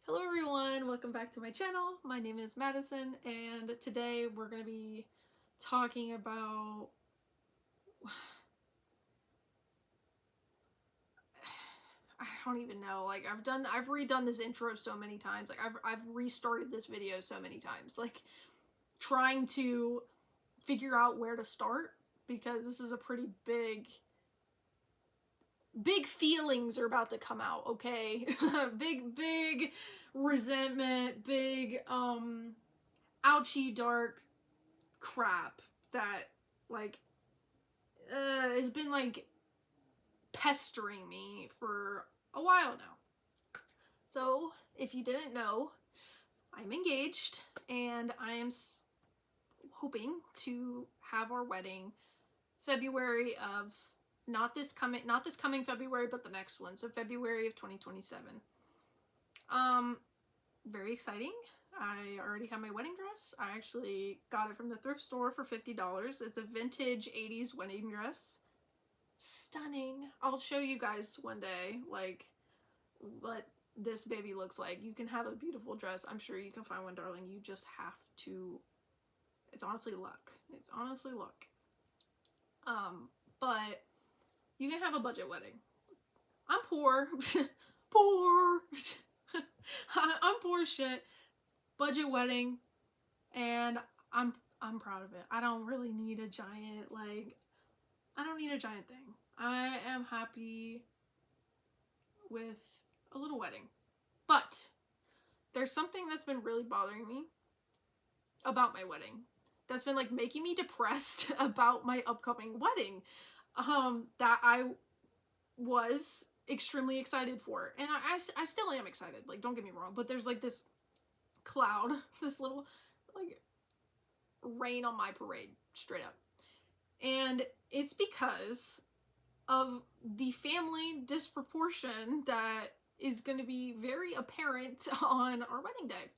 Hello everyone, welcome back to my channel. My name is Madison and today we're going to be talking about I don't even know, like I've redone this intro so many times, like I've restarted this video so many times, like trying to figure out where to start because this is a pretty big feelings are about to come out, okay? big resentment, big ouchy dark crap that like has been like pestering me for a while now. So if you didn't know, I'm engaged and I am hoping to have our wedding February of not this coming February, but the next one. So February of 2027. Very exciting. I already have my wedding dress. I actually got it from the thrift store for $50. It's a vintage 80s wedding dress. Stunning. I'll show you guys one day, like, what this baby looks like. You can have a beautiful dress. I'm sure you can find one, darling. You just have to... It's honestly luck. It's honestly luck. But you can have a budget wedding. I'm poor. Poor. I'm poor shit. Budget wedding, and I'm proud of it. I don't really need a giant, like, I don't need a giant thing. I am happy with a little wedding. But there's something that's been really bothering me about my wedding. That's been like making me depressed about my upcoming wedding. That I was extremely excited for. And I still am excited, like, don't get me wrong, but there's like this cloud, this little like rain on my parade, straight up. And it's because of the family disproportion that is going to be very apparent on our wedding day.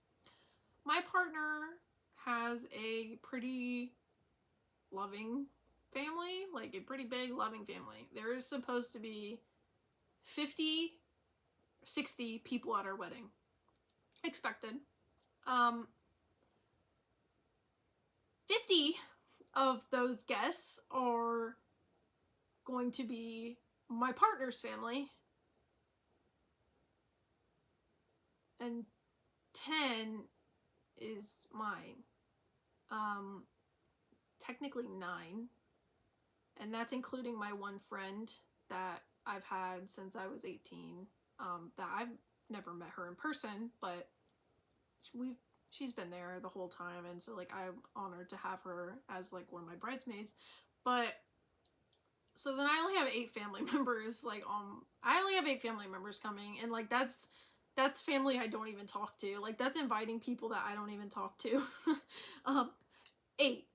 My partner has a pretty loving family, like a pretty big loving family. There is supposed to be 50, 60 people at our wedding. Expected. 50 of those guests are going to be my partner's family, and 10 is mine. Technically 9, and that's including my one friend that I've had since I was 18, that I've never met her in person, but she's been there the whole time, and so like I'm honored to have her as like one of my bridesmaids. But so then I only have 8 family members, like I only have 8 family members coming, and like that's family I don't even talk to. Like that's inviting people that I don't even talk to. 8.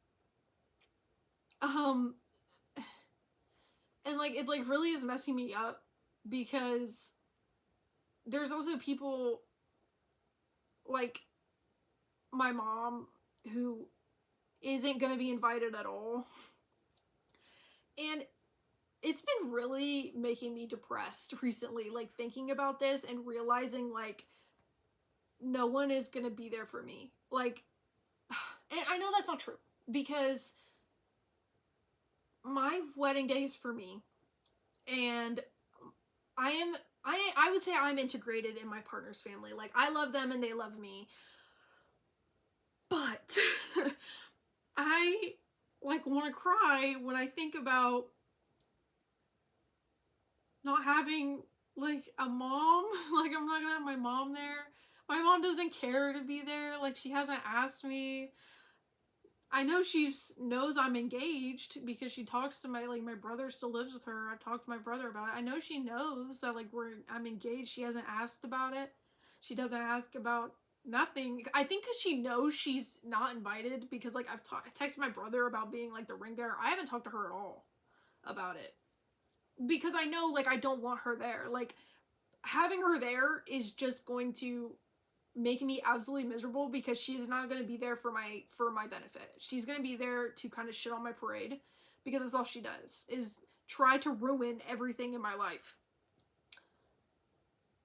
And like it like really is messing me up because there's also people like my mom who isn't gonna be invited at all. And it's been really making me depressed recently, like thinking about this and realizing like no one is gonna be there for me. Like, and I know that's not true because my wedding day is for me, and I would say I'm integrated in my partner's family. Like I love them and they love me. But I like want to cry when I think about not having like a mom. Like I'm not gonna have my mom there. My mom doesn't care to be there. Like she hasn't asked me. I know she knows I'm engaged because she talks to my brother still lives with her. I've talked to my brother about it. I know she knows that like I'm engaged. She hasn't asked about it. She doesn't ask about nothing. I think because she knows she's not invited, because like I've texted my brother about being like the ring bearer. I haven't talked to her at all about it because I know like I don't want her there. Like having her there is just going to make me absolutely miserable because she's not going to be there for my benefit. She's going to be there to kind of shit on my parade because that's all she does, is try to ruin everything in my life.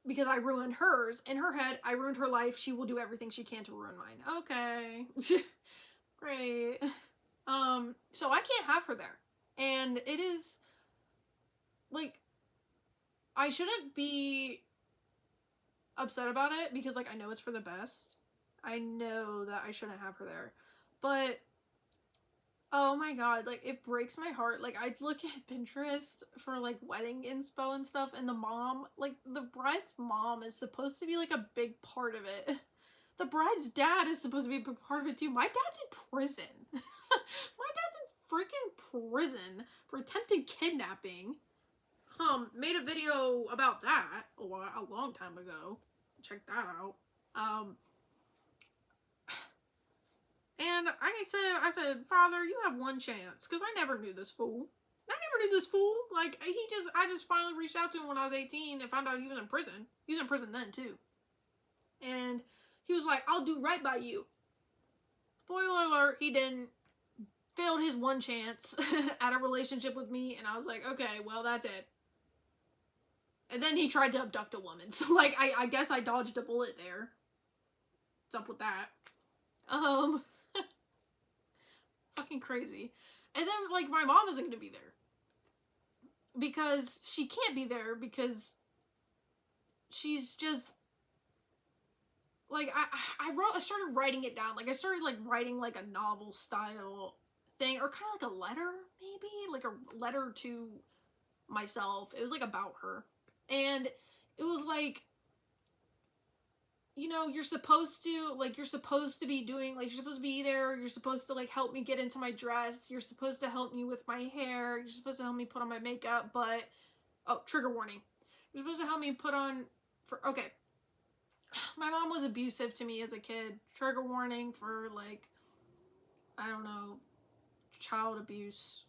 because I ruined hers. In her head, I ruined her life. She will do everything she can to ruin mine. Okay. Great. So I can't have her there. And it is, like, I shouldn't be upset about it because, like, I know it's for the best. I know that I shouldn't have her there. But, oh my god, like, it breaks my heart. Like, I'd look at Pinterest for, like, wedding inspo and stuff, and the mom, like, the bride's mom is supposed to be, like, a big part of it. The bride's dad is supposed to be a big part of it, too. My dad's in prison. My dad's in freaking prison for attempted kidnapping. Made a video about that a long time ago. Check that out. And I said, Father, you have one chance, because I never knew this fool. Like, I just finally reached out to him when I was 18 and found out he was in prison. He was in prison then, too. And he was like, I'll do right by you. Spoiler alert, he didn't. Failed his one chance at a relationship with me, and I was like, okay, well, that's it. And then he tried to abduct a woman, so, like, I guess I dodged a bullet there. What's up with that? Fucking crazy. And then, like, my mom isn't gonna be there. Because she can't be there because she's just, like, I started writing it down. Like, I started, like, writing, like, a novel style thing, or kind of like a letter, maybe? Like, a letter to myself. It was, like, about her. And it was, like, you know, you're supposed to be doing, like, you're supposed to be there, you're supposed to, like, help me get into my dress, you're supposed to help me with my hair, you're supposed to help me put on my makeup, but, oh, trigger warning. You're supposed to help me put on, okay. My mom was abusive to me as a kid. Trigger warning for, like, I don't know, child abuse.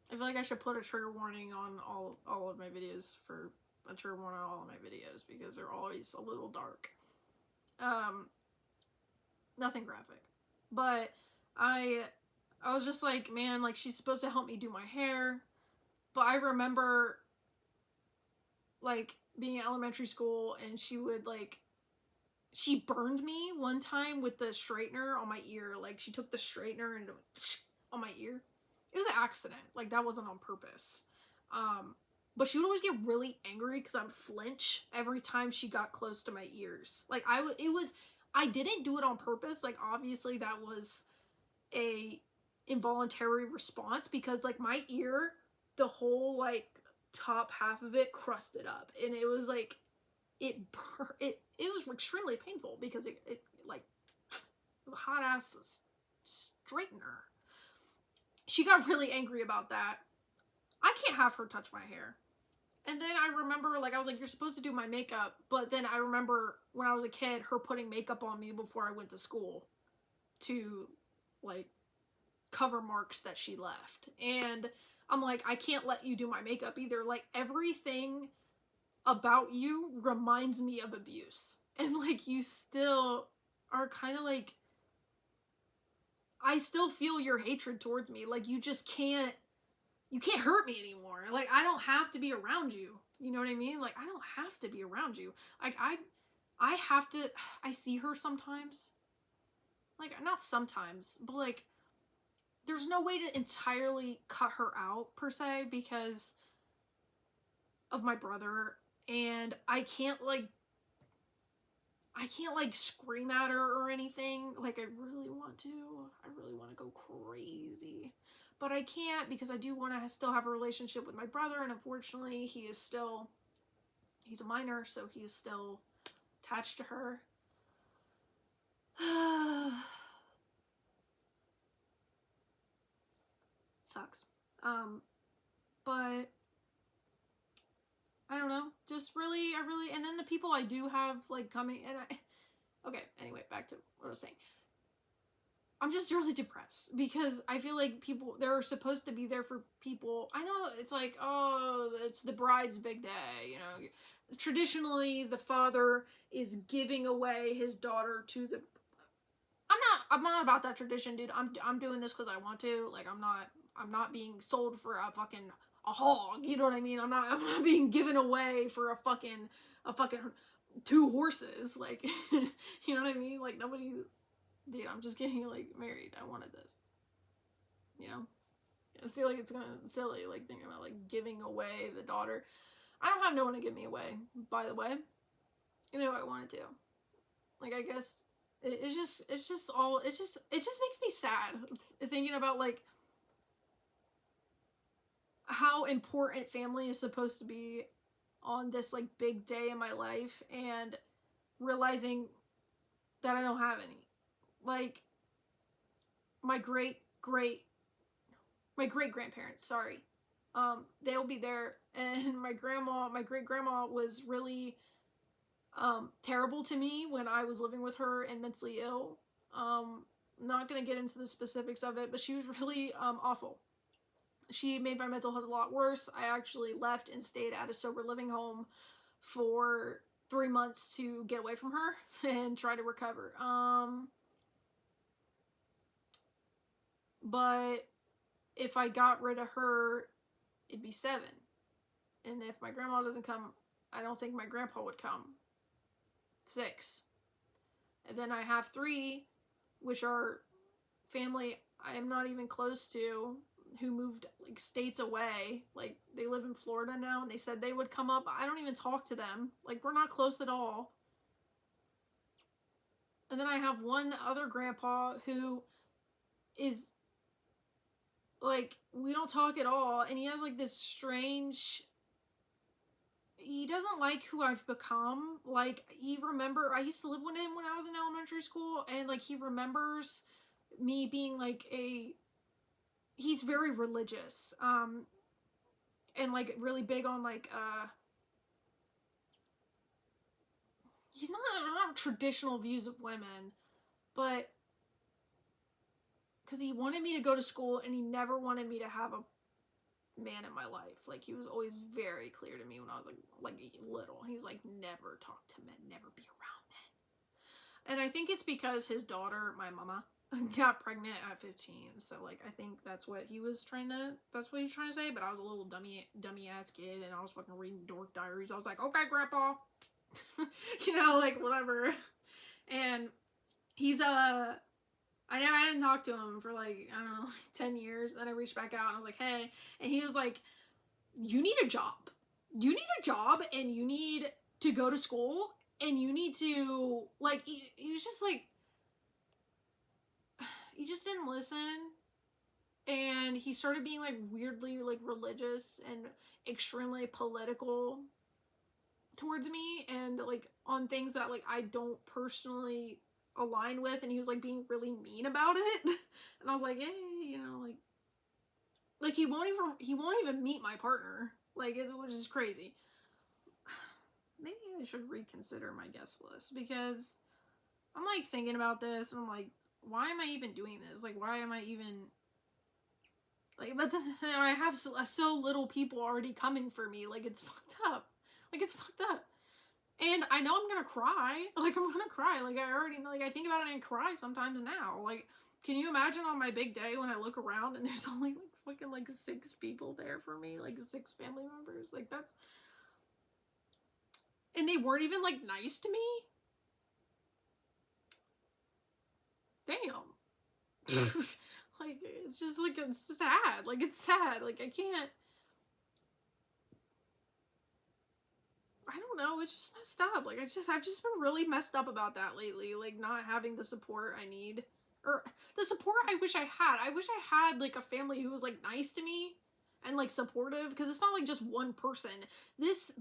I feel like I should put a trigger warning on all of my videos for a trigger warning on all of my videos because they're always a little dark. Nothing graphic. But I was just like, man, like, she's supposed to help me do my hair. But I remember, like, being in elementary school and she would, like, she burned me one time with the straightener on my ear. Like, she took the straightener and on my ear. It was an accident. Like, that wasn't on purpose. But she would always get really angry because I would flinch every time she got close to my ears. Like, I didn't do it on purpose. Like, obviously that was a involuntary response because, like, my ear, the whole, like, top half of it crusted up. And it was, like, it was extremely painful because it like, hot ass straightener. She got really angry about that. I can't have her touch my hair. And then I remember, like, I was like, you're supposed to do my makeup. But then I remember when I was a kid, her putting makeup on me before I went to school to, like, cover marks that she left. And I'm like, I can't let you do my makeup either. Like, everything about you reminds me of abuse. And, like, you still are kind of like, I still feel your hatred towards me. Like, you just can't, you can't hurt me anymore. Like, I don't have to be around you. You know what I mean? Like, I don't have to be around you. Like, I have to, I see her sometimes. Like, not sometimes, but, like, there's no way to entirely cut her out, per se, because of my brother. And I can't, like, scream at her or anything. Like, I really want to. I really want to go crazy. But I can't because I do want to still have a relationship with my brother. And unfortunately, he's a minor, so he is still attached to her. Sucks. But I don't know, just really, and then the people I do have, like, coming, and okay, anyway, back to what I was saying. I'm just really depressed, because I feel like people, they're supposed to be there for people. I know, it's like, oh, it's the bride's big day, you know. Traditionally, the father is giving away his daughter to the, I'm not about that tradition, dude. I'm doing this because I want to. Like, I'm not being sold for a fucking a hog, you know what I mean? I'm not being given away for a fucking 2 horses, like, you know what I mean? Like, nobody, dude, I'm just getting, like, married. I wanted this, you know? I feel like it's kind of silly, like, thinking about, like, giving away the daughter. I don't have no one to give me away, by the way, even though I wanted to. Like, I guess, it just makes me sad, thinking about, like, how important family is supposed to be on this, like, big day in my life, and realizing that I don't have any. Like, my great grandparents, sorry, they'll be there, and my great grandma was really terrible to me when I was living with her and mentally ill. Not gonna get into the specifics of it, but she was really awful. She made my mental health a lot worse. I actually left and stayed at a sober living home for 3 months to get away from her and try to recover. But if I got rid of her, it'd be 7. And if my grandma doesn't come, I don't think my grandpa would come. 6. And then I have 3, which are family I am not even close to, who moved, like, states away. Like, they live in Florida now, and they said they would come up. I don't even talk to them. Like, we're not close at all. And then I have one other grandpa who is, like, we don't talk at all, and he has, like, this strange, he doesn't like who I've become. Like, I used to live with him when I was in elementary school, and, like, he remembers me being, like, he's very religious, and, like, really big on, like, he's not traditional views of women, but because he wanted me to go to school, and he never wanted me to have a man in my life. Like, he was always very clear to me when I was, like little. He was like, never talk to men, never be around men. And I think it's because his daughter, my mama, got pregnant at 15. So, like, I think that's what he was trying to say. But I was a little dummy ass kid, and I was fucking reading dork diaries. I was like, okay, grandpa. You know, like, whatever. And he's, I didn't talk to him for, like, I don't know, like 10 years. Then I reached back out, and I was like, hey. And he was like, you need a job. You need a job, and you need to go to school, and you need to, like, he was just like, he just didn't listen. And he started being, like, weirdly, like, religious and extremely political towards me, and, like, on things that, like, I don't personally align with, and he was, like, being really mean about it. And I was like, hey, you know, like he won't even meet my partner, like, which is crazy. Maybe I should reconsider my guest list, because I'm, like, thinking about this, and I'm like, why am I even doing this? Like, why am I even, like, but then I have so little people already coming for me. Like, it's fucked up. Like, it's fucked up. And I know I'm gonna cry. Like, I'm gonna cry. Like, I already know, like, I think about it and cry sometimes now. Like, can you imagine on my big day when I look around and there's only, like, fucking, like, 6 people there for me? Like, 6 family members? Like, that's, and they weren't even, like, nice to me? Damn. Like, it's just, like, it's sad. Like, it's sad. Like, I can't, I don't know, it's just messed up. Like, I've just been really messed up about that lately. Like, not having the support I need. Or, the support I wish I had. I wish I had, like, a family who was, like, nice to me and, like, supportive. Because it's not, like, just one person. This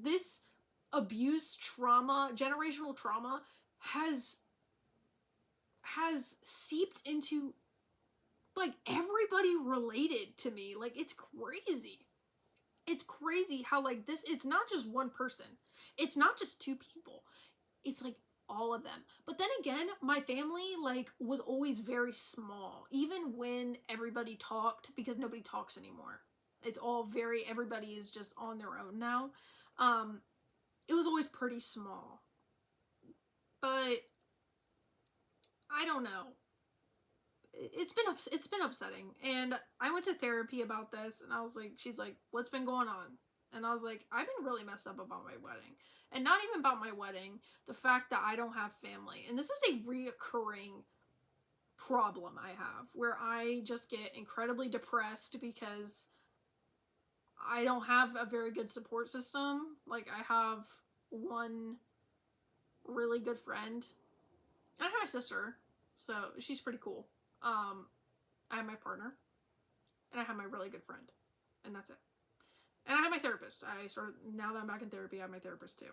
abuse, trauma, generational trauma has seeped into, like, everybody related to me. Like, it's crazy. It's crazy how, like, it's not just one person. It's not just 2 people. It's, like, all of them. But then again, my family, like, was always very small. Even when everybody talked, because nobody talks anymore. It's all everybody is just on their own now. It was always pretty small. But I don't know. it's been upsetting. And I went to therapy about this, and I was like, she's like, what's been going on? And I was like, I've been really messed up about my wedding. And not even about my wedding, the fact that I don't have family. And this is a reoccurring problem I have, where I just get incredibly depressed because I don't have a very good support system. Like, I have one really good friend. And I have my sister, so she's pretty cool. I have my partner, and I have my really good friend, and that's it. And I have my therapist. Now that I'm back in therapy, I have my therapist too.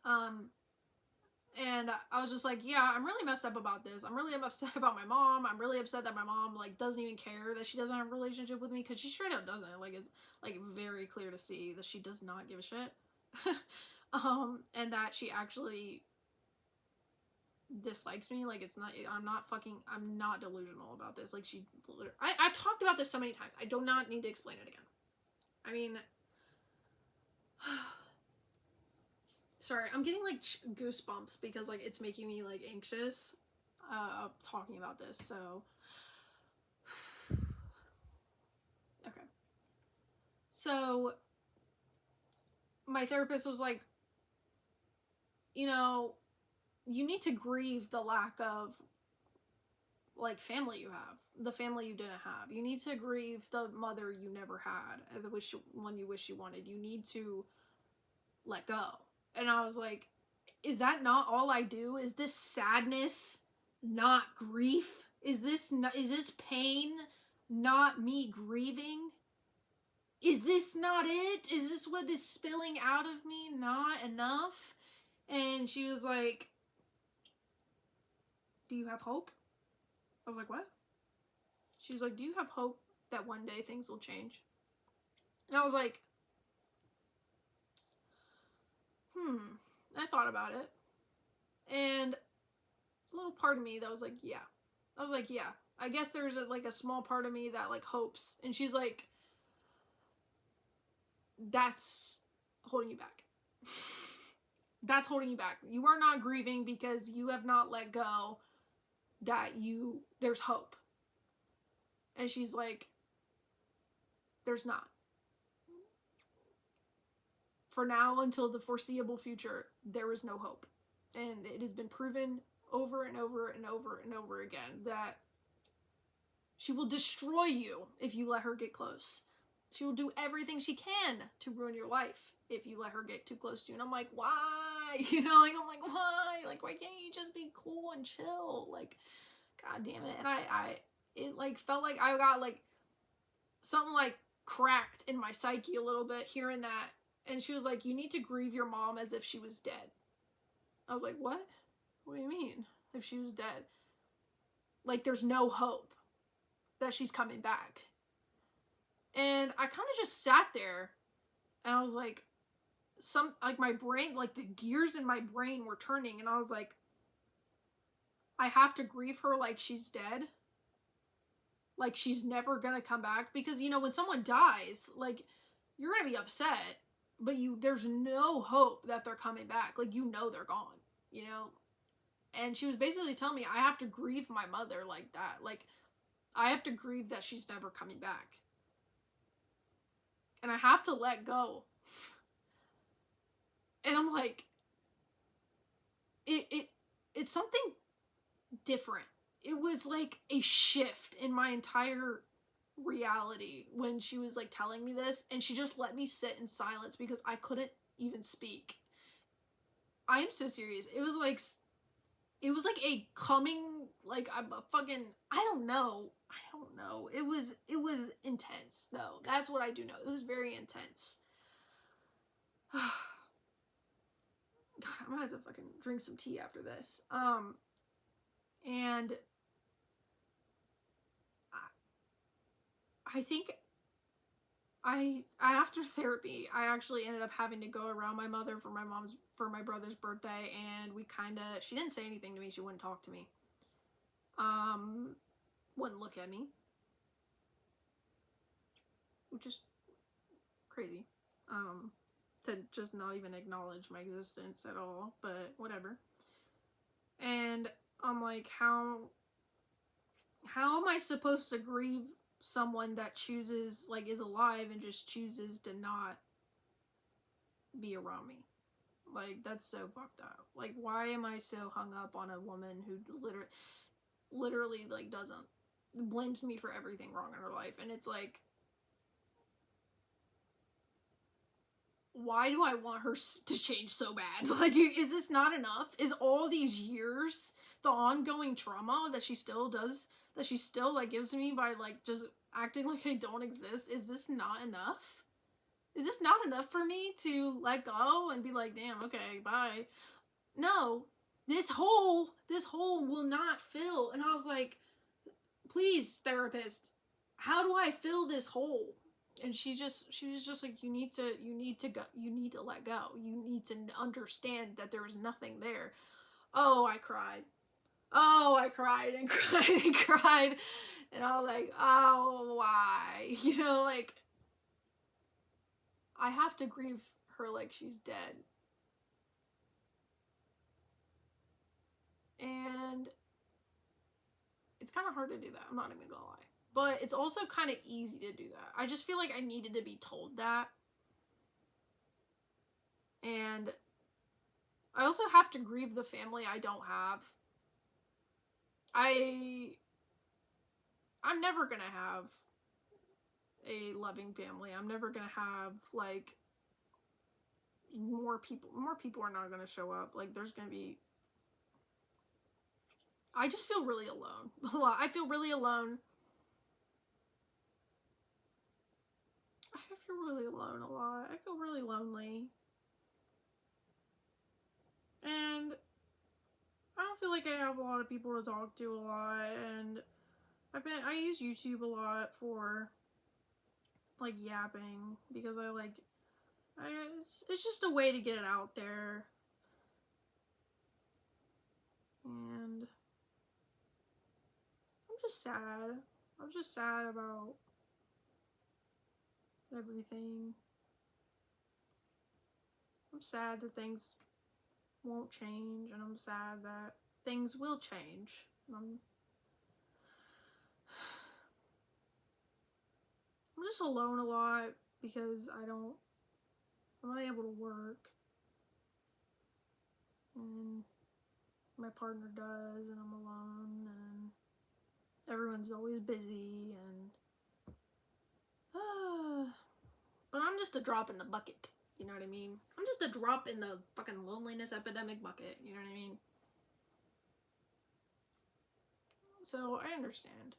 And I was just like, yeah, I'm really messed up about this. I'm really upset about my mom. I'm really upset that my mom, like, doesn't even care that she doesn't have a relationship with me, because she straight up doesn't. Like, it's, like, very clear to see that she does not give a shit. And that she actually dislikes me. Like, it's not, I'm not delusional about this. Like, I've talked about this so many times. I do not need to explain it again. I mean, sorry, I'm getting, like, goosebumps because, like, it's making me, like, anxious talking about this, so. Okay. So, my therapist was like, you know, you need to grieve the lack of, like, family you have, the family you didn't have. You need to grieve the mother you never had, and the one you wish you wanted. You need to let go. And I was like, is that not all I do? Is this sadness not grief? Is this pain not me grieving? Is this not it? Is this what is spilling out of me not enough? And she was like, do you have hope? I was like, what? She was like, do you have hope that one day things will change? And I was like, I thought about it. And a little part of me that was like, yeah. I was like, yeah. I guess there's a small part of me that, like, hopes. And she's like, that's holding you back. That's holding you back. You are not grieving because you have not let go that there's hope. And she's like, there's not. For now, until the foreseeable future, there is no hope. And it has been proven over and over and over and over again that she will destroy you if you let her get close. She will do everything she can to ruin your life if you let her get too close to you. And I'm like, why? You know, like, I'm like, why? Like, why can't you just be cool and chill? Like, god damn it. And it, like, felt like I got, like, something, like, cracked in my psyche a little bit hearing that. And she was like, you need to grieve your mom as if she was dead. I was like, what? What do you mean? If she was dead? Like, there's no hope that she's coming back. And I kind of just sat there, and I was like, my brain, like, the gears in my brain were turning, and I was like, I have to grieve her like she's dead. Like, she's never gonna come back. Because, you know, when someone dies, like, you're gonna be upset, but there's no hope that they're coming back. Like, you know they're gone, you know? And she was basically telling me I have to grieve my mother like that. Like, I have to grieve that she's never coming back. And I have to let go. And I'm like, it's something different. It was like a shift in my entire reality when she was, like, telling me this, and she just let me sit in silence because I couldn't even speak. I am so serious. It was like a coming, like, I'm a fucking, I don't know. It was intense, though. That's what I do know. It was very intense. God, I'm gonna have to fucking drink some tea after this. And I think after therapy, I actually ended up having to go around my mother for my brother's birthday, and she didn't say anything to me. She wouldn't talk to me. Wouldn't look at me. Which is crazy. To just not even acknowledge my existence at all, but whatever. And I'm like, how how am I supposed to grieve someone that chooses, like, is alive and just chooses to not be around me? Like, that's so fucked up. Like, why am I so hung up on a woman who literally, like, blames me for everything wrong in her life? And it's like, why do I want her to change so bad? Like, is this not enough? Is all these years, the ongoing trauma that she still does, that she still, like, gives me by, like, just acting like I don't exist, is this not enough? Is this not enough for me to let go and be like, damn, okay, bye? No, this hole will not fill. And I was like, please, therapist, how do I fill this hole? And she was just like, you need to let go. You need to understand that there is nothing there. Oh, I cried. Oh, I cried and cried and cried. And I was like, oh, why? You know, like, I have to grieve her like she's dead. And it's kind of hard to do that. I'm not even gonna lie. But it's also kind of easy to do that. I just feel like I needed to be told that. And I also have to grieve the family I don't have. I'm never gonna have a loving family. I'm never gonna have, like, more people are not gonna show up. Like, there's gonna be, I just feel really alone. I feel really alone. I feel really alone a lot. I feel really lonely. And I don't feel like I have a lot of people to talk to a lot, and I use YouTube a lot for, like, yapping, because it's just a way to get it out there. And I'm just sad. I'm just sad about everything. I'm sad that things won't change, and I'm sad that things will change. I'm just alone a lot because I'm not able to work, and my partner does, and I'm alone, and everyone's always busy, and but I'm just a drop in the bucket, you know what I mean? I'm just a drop in the fucking loneliness epidemic bucket, you know what I mean? So I understand.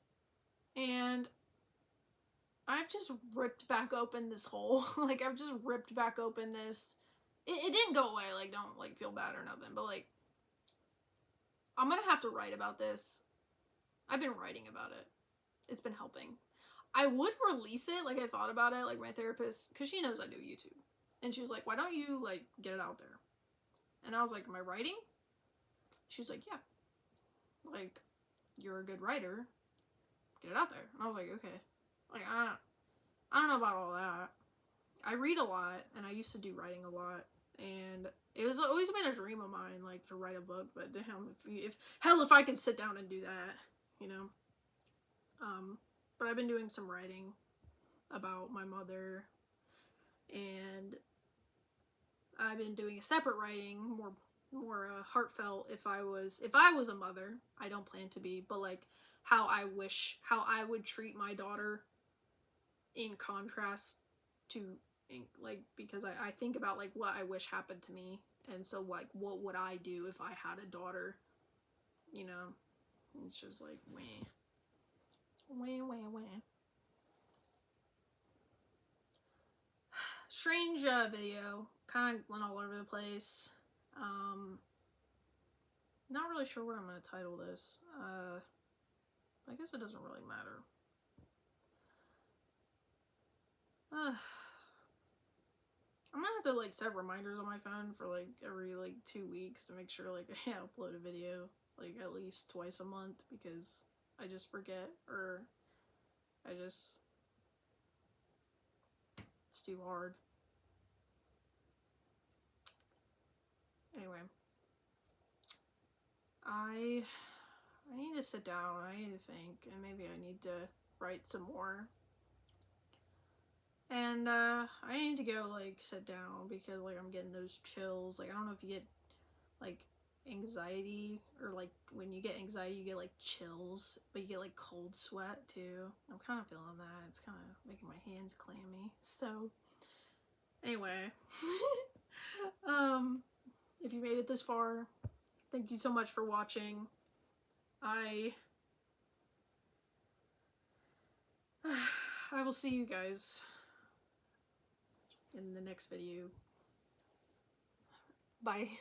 And I've just ripped back open this hole. Like, I've just ripped back open this. It didn't go away, like, don't, like, feel bad or nothing, but, like, I'm gonna have to write about this. I've been writing about it. It's been helping. I would release it, like, I thought about it, like, my therapist, because she knows I do YouTube, and she was like, why don't you, like, get it out there? And I was like, am I writing? She was like, yeah. Like, you're a good writer. Get it out there. And I was like, okay. Like, I don't know about all that. I read a lot, and I used to do writing a lot, and it was always been a dream of mine, like, to write a book, but damn, if I can sit down and do that, you know? But I've been doing some writing about my mother, and I've been doing a separate writing, more heartfelt, if I was a mother. I don't plan to be, but, like, how I would treat my daughter in contrast to, like, because I think about, like, what I wish happened to me, and so, like, what would I do if I had a daughter, you know? It's just like, wah. Strange video, kind of went all over the place. Not really sure what I'm gonna title this. I guess it doesn't really matter. I'm gonna have to, like, set reminders on my phone for, like, every, like, 2 weeks to make sure, like, I upload a video, like, at least twice a month, because I just forget, or it's too hard. Anyway, I I need to sit down. I need to think, and maybe I need to write some more. And I need to go like sit down because like I'm getting those chills. Like I don't know if you get like anxiety, or like when you get anxiety you get like chills, but you get like cold sweat too. I'm kind of feeling that. It's kind of making my hands clammy. So anyway, if you made it this far, thank you so much for watching. I will see you guys in the next video. Bye.